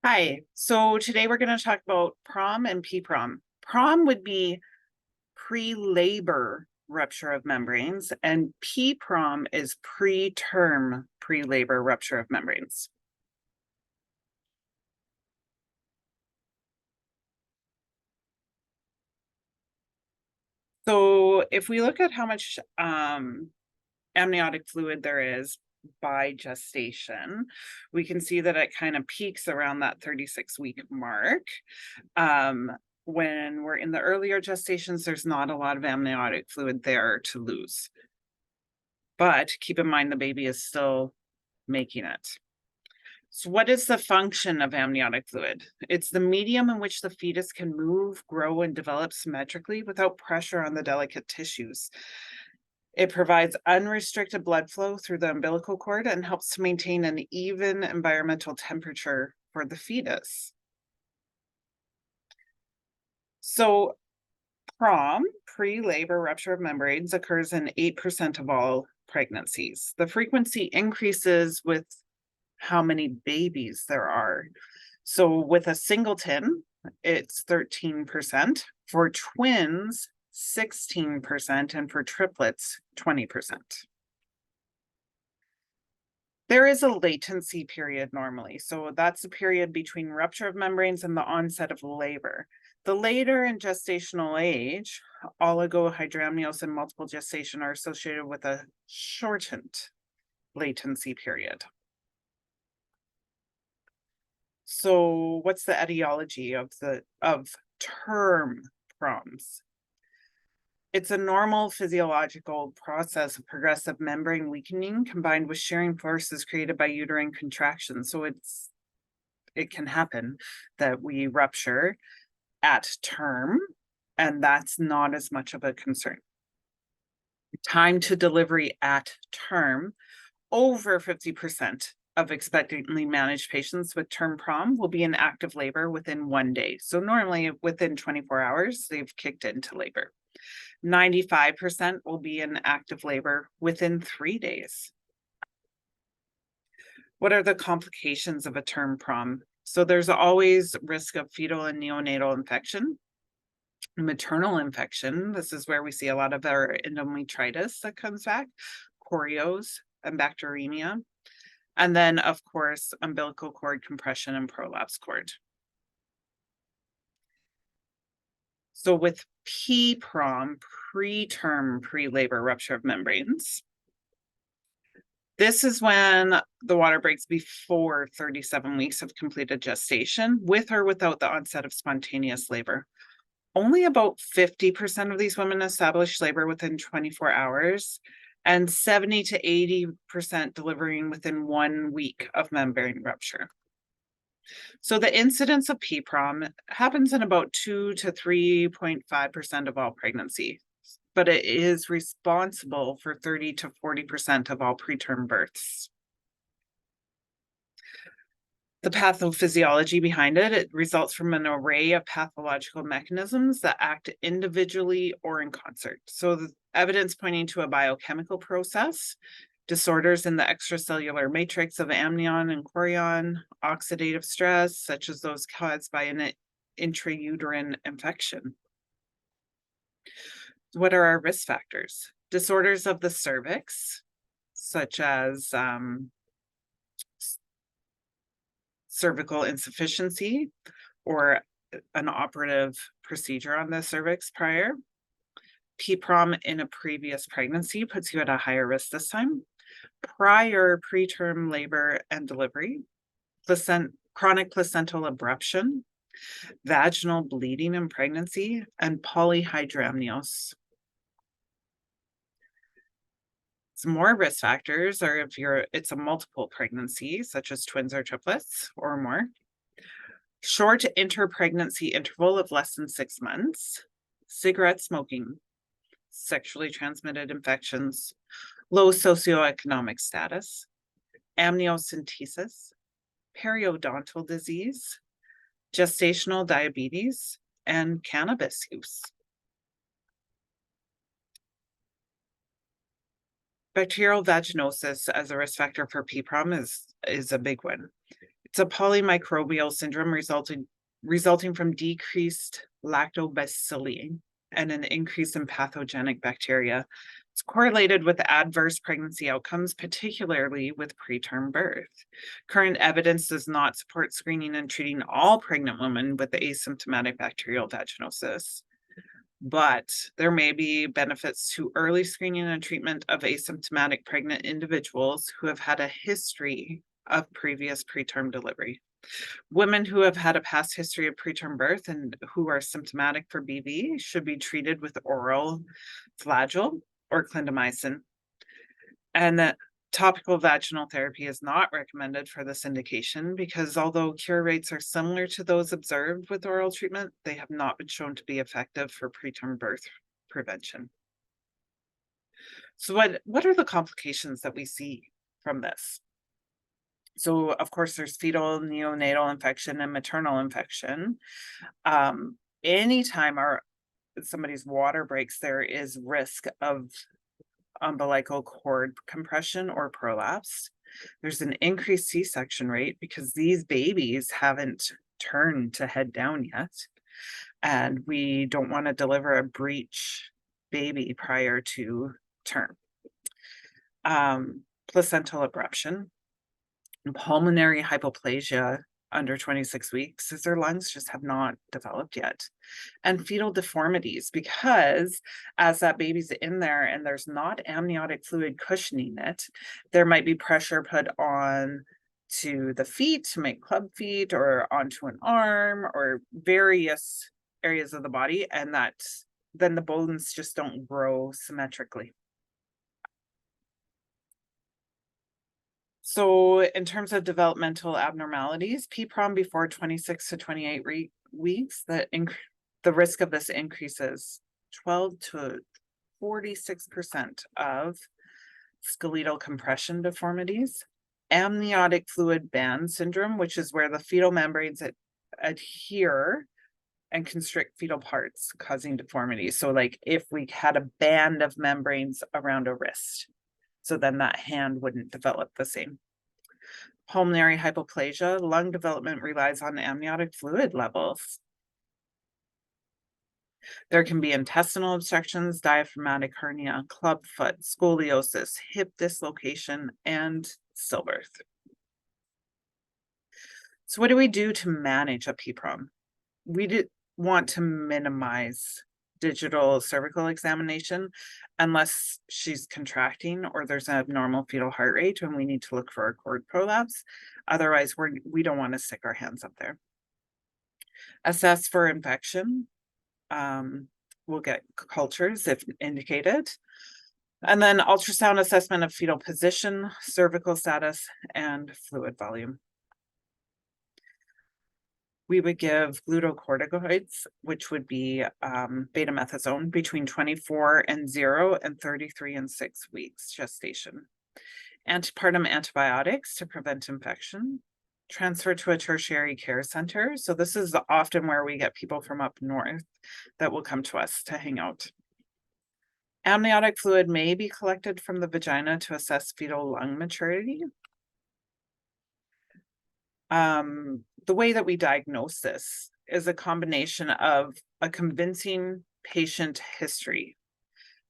Hi, so today we're going to talk about PROM and PPROM. PROM would be pre-labor rupture of membranes, and PPROM is preterm pre-labor rupture of membranes. So if we look at how much amniotic fluid there is by gestation, we can see that it kind of peaks around that 36-week mark. When we're in the earlier gestations, there's not a lot of amniotic fluid there to lose. But keep in mind the baby is still making it. So what is the function of amniotic fluid? It's the medium in which the fetus can move, grow, and develop symmetrically without pressure on the delicate tissues. It provides unrestricted blood flow through the umbilical cord and helps to maintain an even environmental temperature for the fetus. So PROM, pre-labor rupture of membranes, occurs in 8% of all pregnancies. The frequency increases with how many babies there are. So with a singleton, it's 13%. For twins, 16%, and for triplets, 20%. There is a latency period normally. So that's the period between rupture of membranes and the onset of labor. The later in gestational age, oligohydramnios and multiple gestation are associated with a shortened latency period. So what's the etiology of term PROMs? It's a normal physiological process of progressive membrane weakening combined with shearing forces created by uterine contraction. So it can happen that we rupture at term, and that's not as much of a concern. Time to delivery at term, over 50% of expectantly managed patients with term PROM will be in active labor within 1 day. So normally within 24 hours, they've kicked into labor. 95% will be in active labor within 3 days. What are the complications of a term PROM? So there's always risk of fetal and neonatal infection, maternal infection. This is where we see a lot of our endometritis that comes back, chorios and bacteremia. And then, of course, umbilical cord compression and prolapse cord. So with PPROM, preterm pre-labor rupture of membranes, this is when the water breaks before 37 weeks of completed gestation, with or without the onset of spontaneous labor. Only about 50% of these women establish labor within 24 hours, and 70 to 80% delivering within 1 week of membrane rupture. So the incidence of PPROM happens in about 2 to 3.5% of all pregnancies, but it is responsible for 30 to 40% of all preterm births. The pathophysiology behind it results from an array of pathological mechanisms that act individually or in concert. So the evidence pointing to a biochemical process, disorders in the extracellular matrix of amnion and chorion, oxidative stress, such as those caused by an intrauterine infection. What are our risk factors? Disorders of the cervix, such as cervical insufficiency or an operative procedure on the cervix prior. PPROM in a previous pregnancy puts you at a higher risk this time. Prior preterm labor and delivery, chronic placental abruption, vaginal bleeding in pregnancy, and polyhydramnios. Some more risk factors are if it's a multiple pregnancy, such as twins or triplets or more. Short interpregnancy interval of less than 6 months, cigarette smoking, sexually transmitted infections, low socioeconomic status, amniocentesis, periodontal disease, gestational diabetes, and cannabis use. Bacterial vaginosis as a risk factor for PPROM is a big one. It's a polymicrobial syndrome resulting from decreased lactobacilli and an increase in pathogenic bacteria. It's correlated with adverse pregnancy outcomes, particularly with preterm birth. Current evidence does not support screening and treating all pregnant women with asymptomatic bacterial vaginosis, but there may be benefits to early screening and treatment of asymptomatic pregnant individuals who have had a history of previous preterm delivery. Women who have had a past history of preterm birth and who are symptomatic for BV should be treated with oral flagyl or clindamycin. And that topical vaginal therapy is not recommended for this indication because although cure rates are similar to those observed with oral treatment, they have not been shown to be effective for preterm birth prevention. So what are the complications that we see from this? So of course there's fetal neonatal infection and maternal infection. Anytime somebody's water breaks, there is risk of umbilical cord compression or prolapse. There's an increased C-section rate because these babies haven't turned to head down yet. And we don't want to deliver a breech baby prior to term. Placental abruption, pulmonary hypoplasia under 26 weeks, as their lungs just have not developed yet. And fetal deformities, because as that baby's in there and there's not amniotic fluid cushioning it, there might be pressure put on to the feet to make club feet or onto an arm or various areas of the body, and that then the bones just don't grow symmetrically. So in terms of developmental abnormalities, PPROM before 26 to 28 weeks, the risk of this increases 12 to 46% of skeletal compression deformities, amniotic fluid band syndrome, which is where the fetal membranes adhere and constrict fetal parts, causing deformities. So like if we had a band of membranes around a wrist, so then that hand wouldn't develop the same. Pulmonary hypoplasia, lung development relies on amniotic fluid levels. There can be intestinal obstructions, diaphragmatic hernia, clubfoot, scoliosis, hip dislocation, and stillbirth. So what do we do to manage a PPROM? We want to minimize digital cervical examination unless she's contracting or there's an abnormal fetal heart rate and we need to look for a cord prolapse. Otherwise, we don't want to stick our hands up there. Assess for infection. We'll get cultures if indicated. And then ultrasound assessment of fetal position, cervical status, and fluid volume. We would give glucocorticoids, which would be betamethasone between 24 and 0 and 33 and 6 weeks gestation. Antepartum antibiotics to prevent infection. Transfer to a tertiary care center. So this is often where we get people from up north that will come to us to hang out. Amniotic fluid may be collected from the vagina to assess fetal lung maturity. The way that we diagnose this is a combination of a convincing patient history.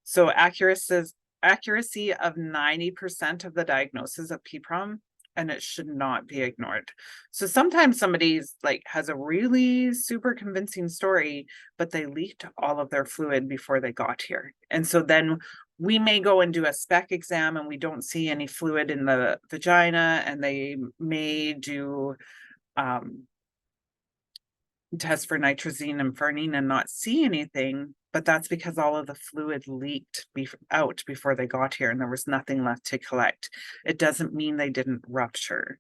So accuracy of 90% of the diagnosis of PPROM, and it should not be ignored. So sometimes somebody's like has a really super convincing story, but they leaked all of their fluid before they got here. And so then we may go and do a spec exam and we don't see any fluid in the vagina, and they may do test for nitrazine and ferrine and not see anything, but that's because all of the fluid leaked out before they got here and there was nothing left to collect. It doesn't mean they didn't rupture.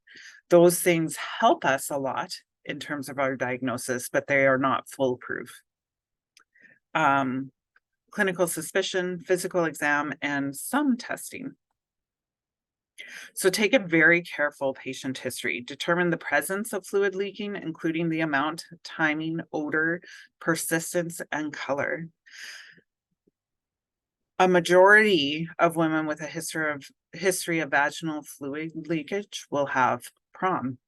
Those things help us a lot in terms of our diagnosis, but they are not foolproof. Clinical suspicion, physical exam, and some testing. So take a very careful patient history. Determine the presence of fluid leaking, including the amount, timing, odor, persistence, and color. A majority of women with a history of vaginal fluid leakage will have PROM.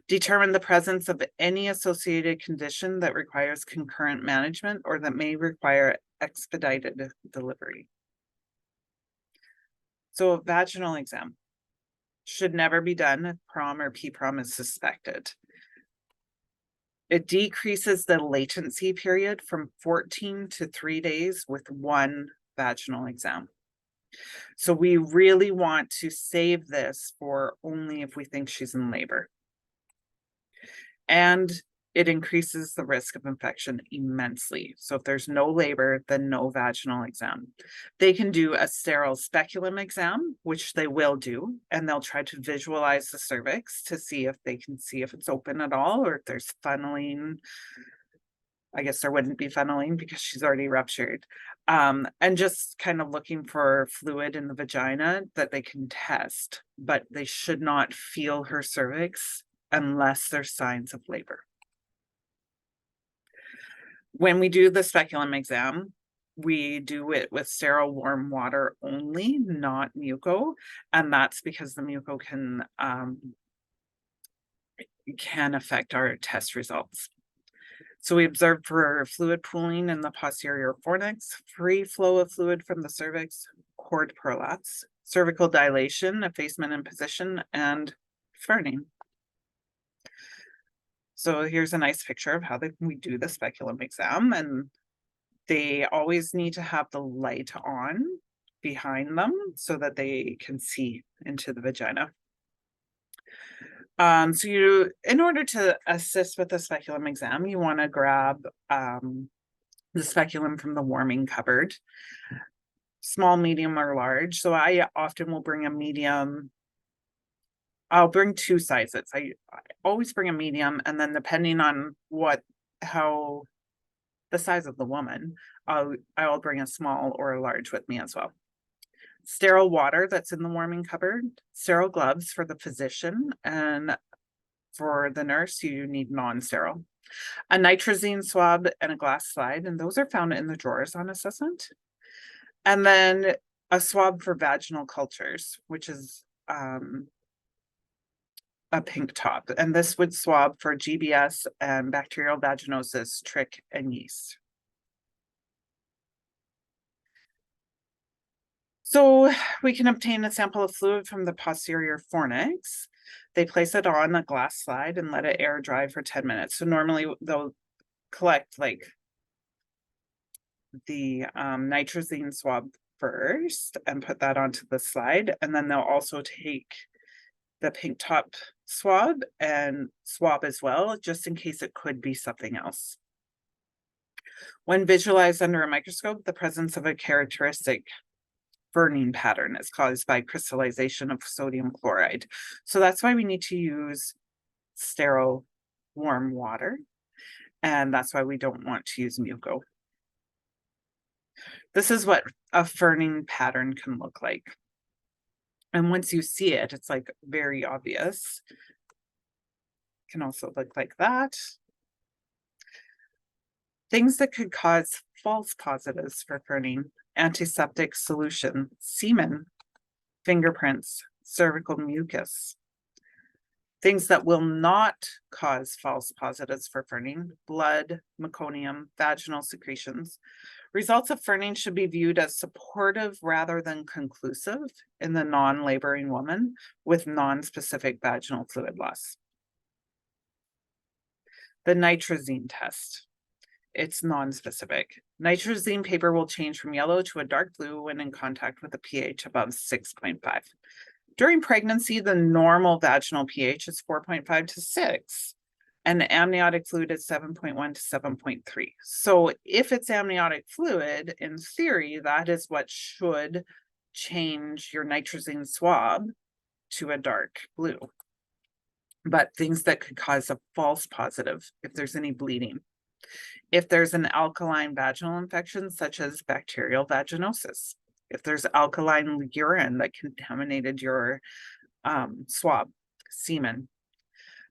Determine the presence of any associated condition that requires concurrent management or that may require expedited delivery. So a vaginal exam should never be done if PROM or PPROM is suspected. It decreases the latency period from 14 to 3 days with one vaginal exam. So we really want to save this for only if we think she's in labor. And it increases the risk of infection immensely. So if there's no labor, then no vaginal exam. They can do a sterile speculum exam, which they will do, and they'll try to visualize the cervix to see if they can see if it's open at all or if there's funneling. I guess there wouldn't be funneling because she's already ruptured. And just kind of looking for fluid in the vagina that they can test, but they should not feel her cervix unless there's signs of labor. When we do the speculum exam, we do it with sterile warm water only, not muco, and that's because the muco can affect our test results. So we observe for fluid pooling in the posterior fornix, free flow of fluid from the cervix, cord prolapse, cervical dilation, effacement in position, and ferning. So here's a nice picture of how we do the speculum exam, and they always need to have the light on behind them so that they can see into the vagina. So in order to assist with the speculum exam, you want to grab the speculum from the warming cupboard, small, medium, or large. So I often will bring a medium. I'll bring two sizes. I always bring a medium, and then depending on how the size of the woman, I'll bring a small or a large with me as well. Sterile water that's in the warming cupboard, sterile gloves for the physician, and for the nurse, you need non-sterile. A nitrazine swab and a glass slide, and those are found in the drawers on assessment. And then a swab for vaginal cultures, which is a pink top, and this would swab for GBS and bacterial vaginosis, trich, and yeast. So we can obtain a sample of fluid from the posterior fornix. They place it on a glass slide and let it air dry for 10 minutes. So normally they'll collect like the nitrazine swab first and put that onto the slide, and then they'll also take the pink top swab and swab as well, just in case it could be something else. When visualized under a microscope, the presence of a characteristic burning pattern is caused by crystallization of sodium chloride. So that's why we need to use sterile warm water, and that's why we don't want to use muco. This is what a ferning pattern can look like. And once you see it, it's like very obvious. It can also look like that. Things that could cause false positives for ferning: antiseptic solution, semen, fingerprints, cervical mucus. Things that will not cause false positives for ferning: blood, meconium, vaginal secretions. Results of ferning should be viewed as supportive rather than conclusive in the non-laboring woman with non-specific vaginal fluid loss. The nitrazine test. It's non-specific. Nitrazine paper will change from yellow to a dark blue when in contact with a pH above 6.5. During pregnancy, the normal vaginal pH is 4.5 to 6, and the amniotic fluid is 7.1 to 7.3. So if it's amniotic fluid, in theory, that is what should change your nitrazine swab to a dark blue. But things that could cause a false positive, if there's any bleeding. If there's an alkaline vaginal infection, such as bacterial vaginosis. If there's alkaline urine that contaminated your swab, semen.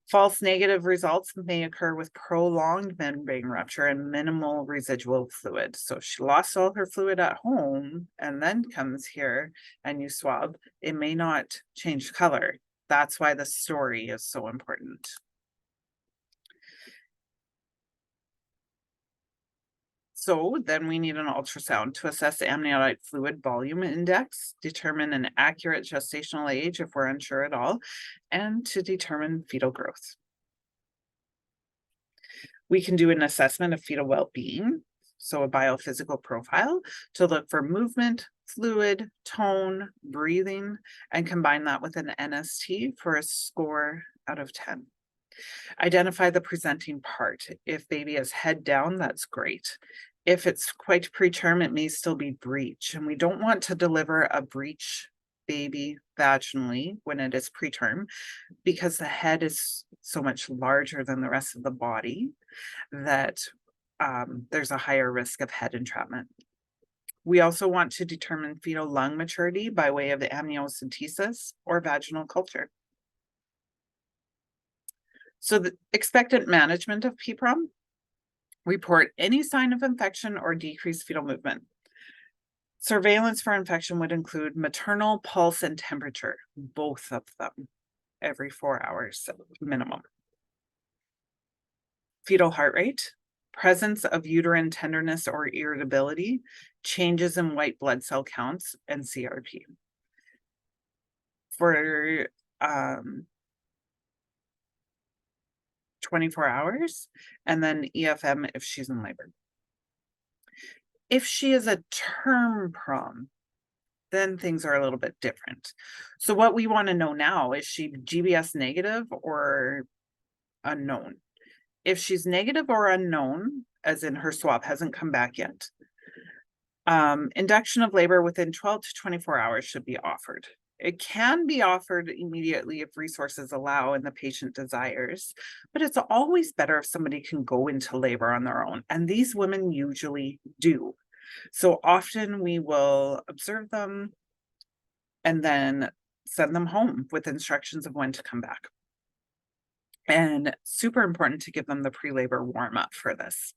False negative results may occur with prolonged membrane rupture and minimal residual fluid. So if she lost all her fluid at home and then comes here and you swab, it may not change color. That's why the story is so important. So then we need an ultrasound to assess the amniotic fluid volume index, determine an accurate gestational age if we're unsure at all, and to determine fetal growth. We can do an assessment of fetal well-being, so a biophysical profile, to look for movement, fluid, tone, breathing, and combine that with an NST for a score out of 10. Identify the presenting part. If baby is head down, that's great. If it's quite preterm, it may still be breech, and we don't want to deliver a breech baby vaginally when it is preterm because the head is so much larger than the rest of the body that there's a higher risk of head entrapment. We also want to determine fetal lung maturity by way of the amniocentesis or vaginal culture. So the expectant management of PPROM, report any sign of infection or decreased fetal movement. Surveillance for infection would include maternal pulse and temperature, both of them, every 4 hours minimum. Fetal heart rate, presence of uterine tenderness or irritability, changes in white blood cell counts, and CRP. For 24 hours, and then EFM if she's in labor. If she is a term PROM, then things are a little bit different. So what we want to know now, is she GBS negative or unknown? If she's negative or unknown, as in her swab hasn't come back yet, induction of labor within 12 to 24 hours should be offered. It can be offered immediately if resources allow and the patient desires, but it's always better if somebody can go into labor on their own, and these women usually do. So often we will observe them and then send them home with instructions of when to come back. And super important to give them the pre-labor warm-up for this.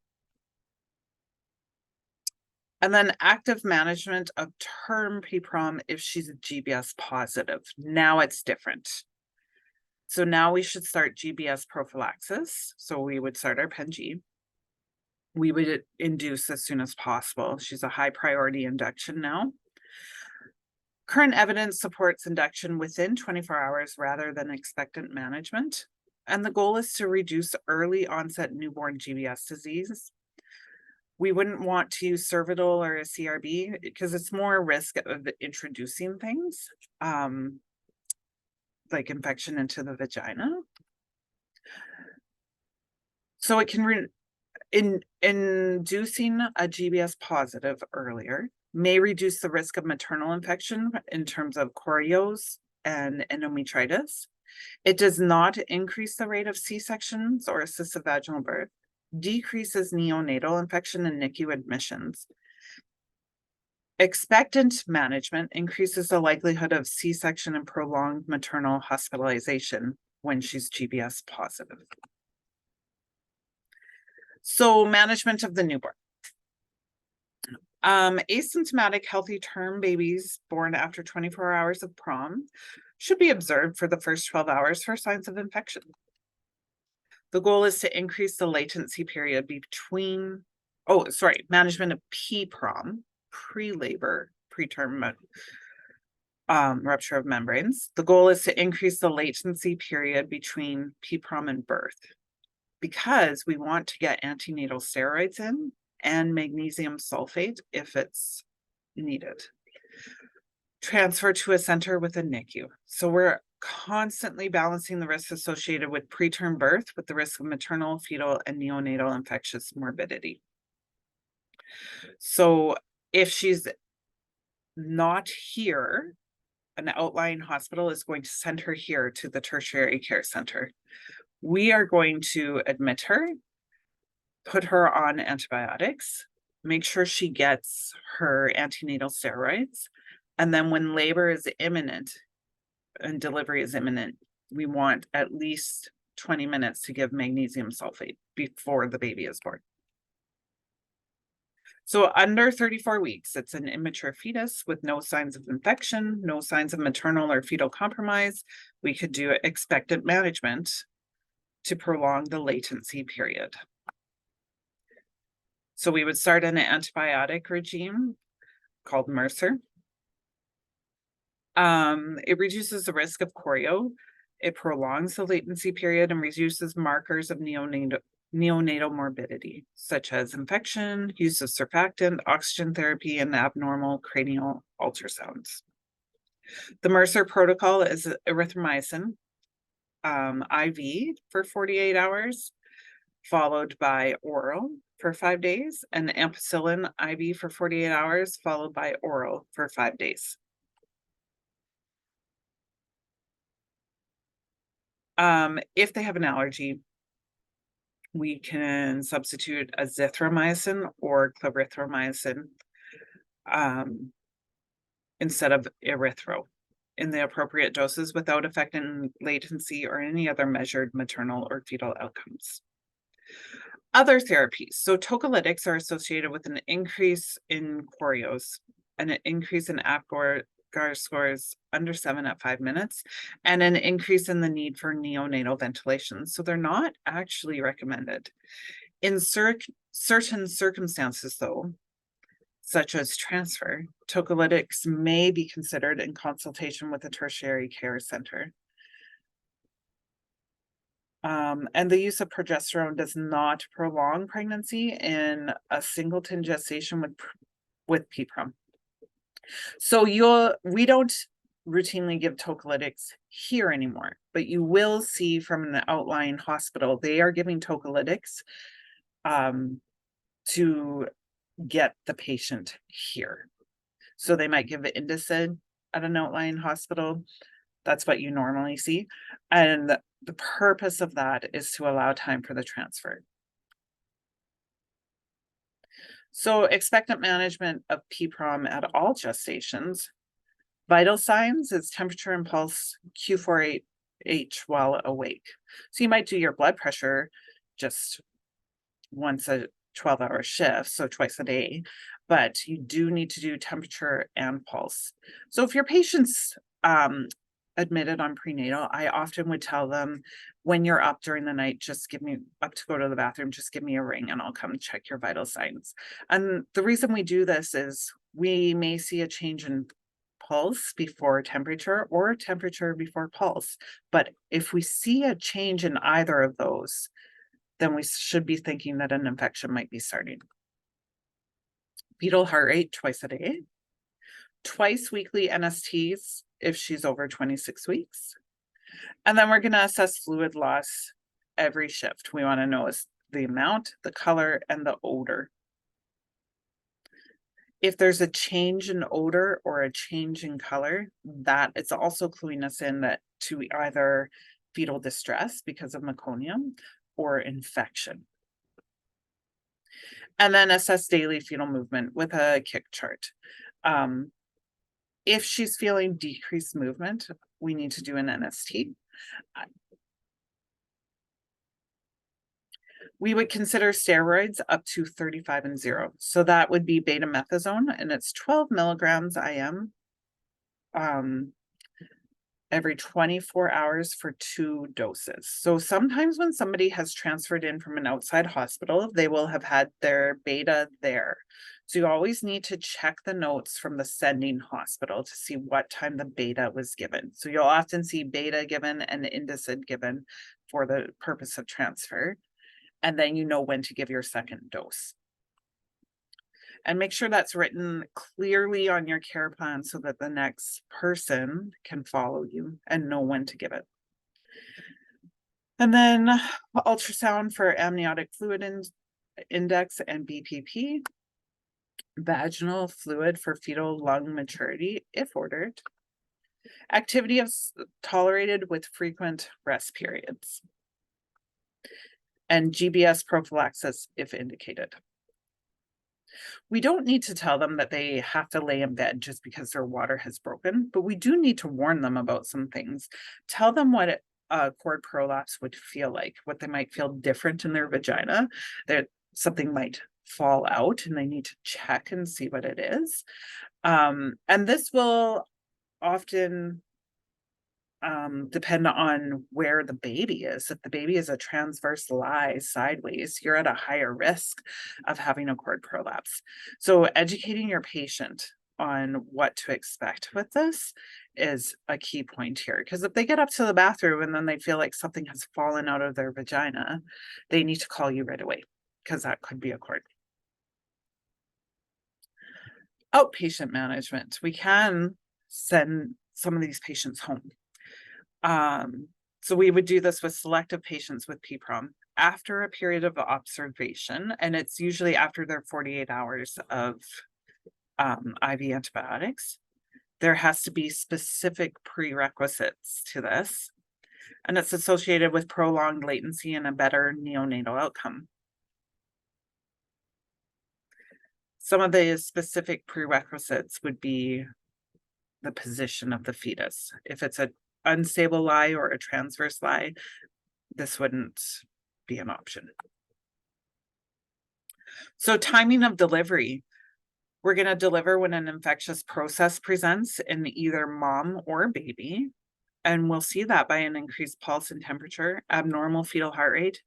And then active management of term PPROM if she's a GBS positive. Now it's different. So now we should start GBS prophylaxis. So we would start our PENG. We would induce as soon as possible. She's a high priority induction now. Current evidence supports induction within 24 hours rather than expectant management. And the goal is to reduce early onset newborn GBS disease. We wouldn't want to use cervidil or a CRB because it's more risk of introducing things like infection into the vagina. So it can inducing a GBS positive earlier may reduce the risk of maternal infection in terms of chorios and endometritis. It does not increase the rate of C-sections or assisted vaginal birth, decreases neonatal infection and NICU admissions. Expectant management increases the likelihood of C-section and prolonged maternal hospitalization when she's GBS positive. So management of the newborn. Asymptomatic healthy term babies born after 24 hours of PROM should be observed for the first 12 hours for signs of infection. The goal is to increase the latency period between, management of PPROM, pre-labor, preterm rupture of membranes. The goal is to increase the latency period between PPROM and birth because we want to get antenatal steroids in and magnesium sulfate if it's needed. Transfer to a center with a NICU. So we're constantly balancing the risks associated with preterm birth with the risk of maternal, fetal, and neonatal infectious morbidity. So if she's not here, an outlying hospital is going to send her here to the tertiary care center. We are going to admit her, put her on antibiotics, make sure she gets her antenatal steroids, and then when labor is imminent and delivery is imminent, we want at least 20 minutes to give magnesium sulfate before the baby is born. So under 34 weeks, it's an immature fetus with no signs of infection, no signs of maternal or fetal compromise. We could do expectant management to prolong the latency period. So we would start an antibiotic regime called Mercer. It reduces the risk of chorio. It prolongs the latency period and reduces markers of neonatal morbidity, such as infection, use of surfactant, oxygen therapy, and abnormal cranial ultrasounds. The Mercer protocol is erythromycin IV for 48 hours, followed by oral for 5 days, and ampicillin IV for 48 hours, followed by oral for 5 days. If they have an allergy, we can substitute azithromycin or clarithromycin instead of erythro in the appropriate doses without affecting latency or any other measured maternal or fetal outcomes. Other therapies. So tocolytics are associated with an increase in chorios and an increase in APGAR scores under 7 at 5 minutes, and an increase in the need for neonatal ventilation. So they're not actually recommended. In certain circumstances, though, such as transfer, tocolytics may be considered in consultation with a tertiary care center. And the use of progesterone does not prolong pregnancy in a singleton gestation with PPROM. So we don't routinely give tocolytics here anymore, but you will see from an outlying hospital, they are giving tocolytics to get the patient here. So they might give Indocid at an outlying hospital. That's what you normally see. And the purpose of that is to allow time for the transfer. So expectant management of PPROM at all gestations. Vital signs is temperature and pulse, Q48H while awake. So you might do your blood pressure just once a 12-hour shift, so twice a day, but you do need to do temperature and pulse. So if your patient's admitted on prenatal, I often would tell them, when you're up during the night, just give me up to go to the bathroom, just give me a ring and I'll come check your vital signs. And the reason we do this is we may see a change in pulse before temperature or temperature before pulse. But if we see a change in either of those, then we should be thinking that an infection might be starting. Fetal heart rate twice a day, twice weekly NSTs if she's over 26 weeks. And then we're going to assess fluid loss every shift. We want to know is the amount, the color, and the odor. If there's a change in odor or a change in color, that it's also cluing us in that to either fetal distress because of meconium or infection. And then assess daily fetal movement with a kick chart. If she's feeling decreased movement, we need to do an NST. We would consider steroids up to 35 and 0. So that would be betamethasone, and it's 12 milligrams IM every 24 hours for 2 doses. So sometimes when somebody has transferred in from an outside hospital, they will have had their beta there. So you always need to check the notes from the sending hospital to see what time the beta was given. So you'll often see beta given and Indocid given for the purpose of transfer. And then you know when to give your second dose. And make sure that's written clearly on your care plan so that the next person can follow you and know when to give it. And then ultrasound for amniotic fluid index and BPP, vaginal fluid for fetal lung maturity, if ordered, activity of tolerated with frequent rest periods, and GBS prophylaxis if indicated. We don't need to tell them that they have to lay in bed just because their water has broken, but we do need to warn them about some things. Tell them what a cord prolapse would feel like, what they might feel different in their vagina, that something might fall out and they need to check and see what it is. And this will often depend on where the baby is. If the baby is a transverse lie sideways, you're at a higher risk of having a cord prolapse. So educating your patient on what to expect with this is a key point here. Because if they get up to the bathroom and then they feel like something has fallen out of their vagina, they need to call you right away because that could be a cord. Outpatient management. We can send some of these patients home. So we would do this with selective patients with PPROM after a period of observation, and it's usually after their 48 hours of IV antibiotics. There has to be specific prerequisites to this, and it's associated with prolonged latency and a better neonatal outcome. Some of the specific prerequisites would be the position of the fetus. If it's an unstable lie or a transverse lie, this wouldn't be an option. So timing of delivery. We're going to deliver when an infectious process presents in either mom or baby. And we'll see that by an increased pulse and temperature, abnormal fetal heart rate,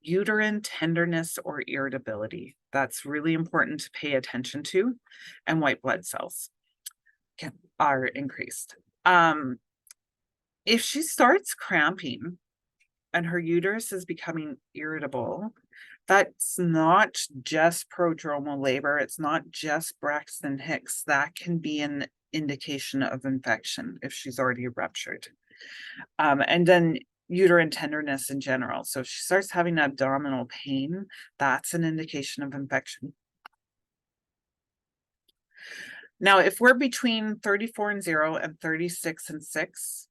uterine tenderness or irritability. That's really important to pay attention to. And white blood cells are increased. If she starts cramping and her uterus is becoming irritable, that's not just prodromal labor. It's not just Braxton Hicks. That can be an indication of infection if she's already ruptured. And then uterine tenderness in general. So if she starts having abdominal pain, that's an indication of infection. Now, if we're between 34 and 0 and 36 and 6,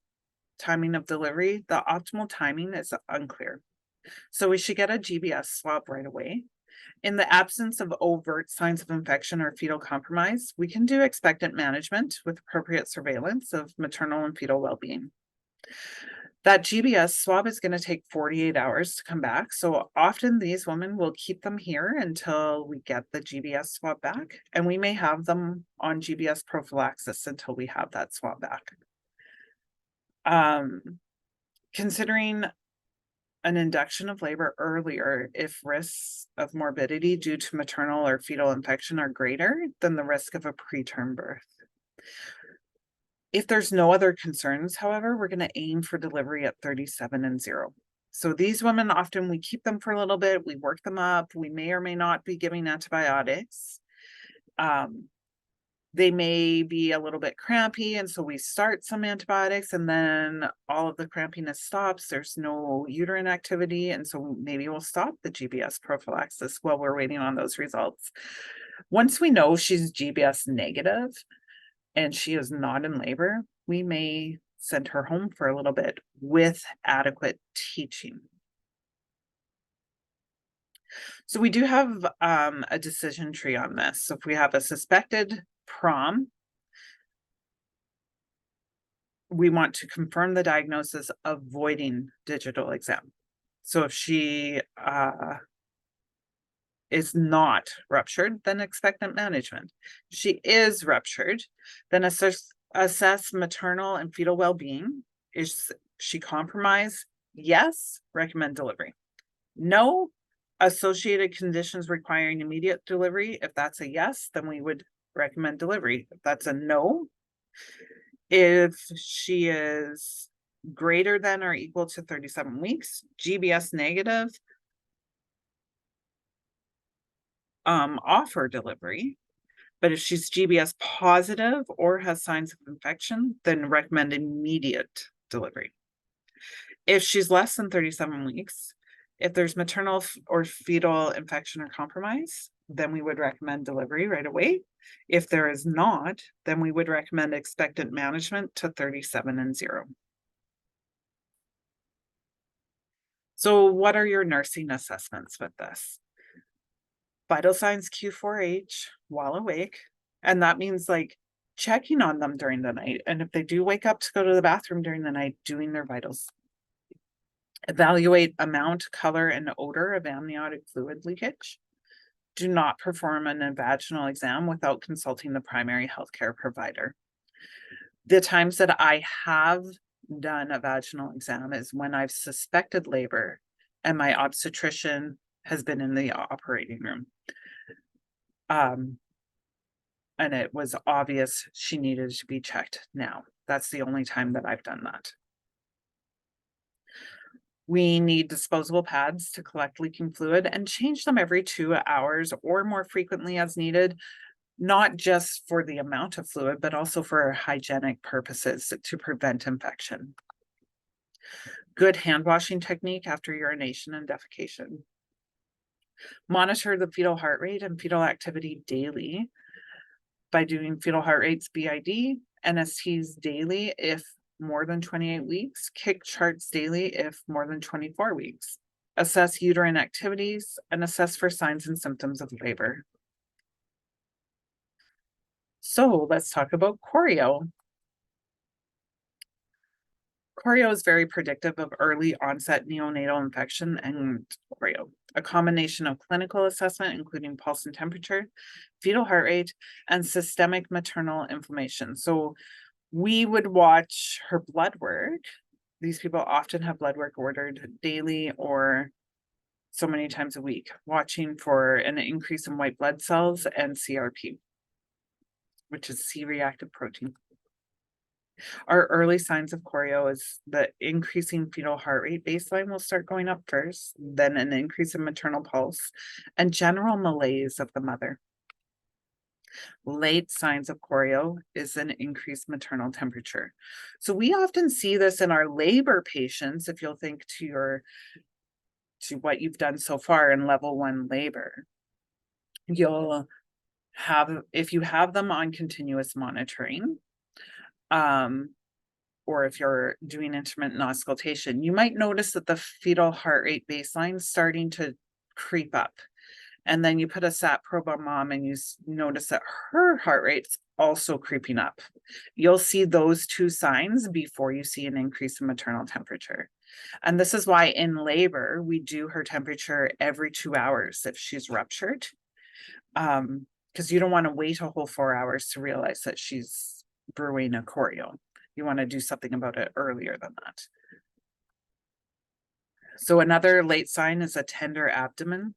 timing of delivery, the optimal timing is unclear. So we should get a GBS swab right away. In the absence of overt signs of infection or fetal compromise, we can do expectant management with appropriate surveillance of maternal and fetal well-being. That GBS swab is going to take 48 hours to come back. So often these women will keep them here until we get the GBS swab back, and we may have them on GBS prophylaxis until we have that swab back. Considering an induction of labor earlier if risks of morbidity due to maternal or fetal infection are greater than the risk of a preterm birth. If there's no other concerns, however, we're going to aim for delivery at 37 and 0. So these women, often we keep them for a little bit, we work them up, we may or may not be giving antibiotics. They may be a little bit crampy, and so we start some antibiotics and then all of the crampiness stops. There's no uterine activity, and so maybe we'll stop the GBS prophylaxis while we're waiting on those results. Once we know she's GBS negative and she is not in labor, we may send her home for a little bit with adequate teaching. So we do have a decision tree on this. So if we have a suspected PROM, we want to confirm the diagnosis, avoiding digital exam. So if she is not ruptured, then expectant management. If she is ruptured, then assess maternal and fetal well-being. Is she compromised? Yes, recommend delivery. No, associated conditions requiring immediate delivery. If that's a yes, then we would recommend delivery. If that's a no, if she is greater than or equal to 37 weeks, GBS negative, offer delivery. But if she's GBS positive or has signs of infection, then recommend immediate delivery. If she's less than 37 weeks, if there's maternal or fetal infection or compromise, then we would recommend delivery right away. If there is not, then we would recommend expectant management to 37 and 0. So what are your nursing assessments with this? Vital signs Q4H while awake. And that means like checking on them during the night. And if they do wake up to go to the bathroom during the night, doing their vitals. Evaluate amount, color, and odor of amniotic fluid leakage. Do not perform an vaginal exam without consulting the primary healthcare provider. The times that I have done a vaginal exam is when I've suspected labor and my obstetrician has been in the operating room. And it was obvious she needed to be checked now. That's the only time that I've done that. We need disposable pads to collect leaking fluid and change them every 2 hours or more frequently as needed, not just for the amount of fluid, but also for hygienic purposes to prevent infection. Good hand washing technique after urination and defecation. Monitor the fetal heart rate and fetal activity daily by doing fetal heart rates BID, NSTs daily if more than 28 weeks, kick charts daily if more than 24 weeks. Assess uterine activities and assess for signs and symptoms of labor. So let's talk about choreo. Choreo is very predictive of early onset neonatal infection and choreo, a combination of clinical assessment, including pulse and temperature, fetal heart rate, and systemic maternal inflammation. So we would watch her blood work. These people often have blood work ordered daily or so many times a week, watching for an increase in white blood cells and CRP, which is C-reactive protein. Our early signs of choreo is the increasing fetal heart rate baseline will start going up first, then an increase in maternal pulse, and general malaise of the mother. Late signs of choreo is an increased maternal temperature. So we often see this in our labor patients, if you'll think to what you've done so far in level 1 labor. You'll have, if you have them on continuous monitoring, or if you're doing intermittent auscultation, you might notice that the fetal heart rate baseline is starting to creep up. And then you put a sat probe on mom and you notice that her heart rate's also creeping up. You'll see those 2 signs before you see an increase in maternal temperature. And this is why in labor, we do her temperature every 2 hours if she's ruptured. Because you don't want to wait a whole 4 hours to realize that she's brewing a choreo. You want to do something about it earlier than that. So another late sign is a tender abdomen.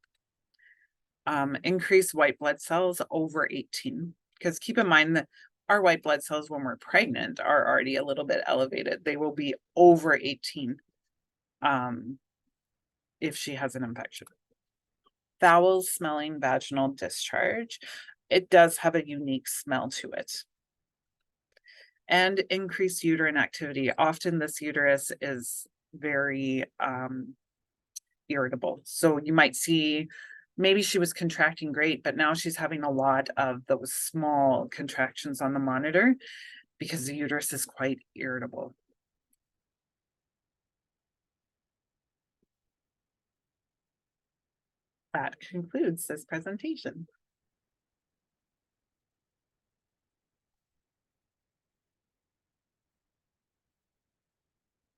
Increased white blood cells over 18, because keep in mind that our white blood cells when we're pregnant are already a little bit elevated. They will be over 18 if she has an infection. Foul smelling vaginal discharge. It does have a unique smell to it. And increased uterine activity. Often this uterus is very irritable. So you might see maybe she was contracting great, but now she's having a lot of those small contractions on the monitor because the uterus is quite irritable. That concludes this presentation.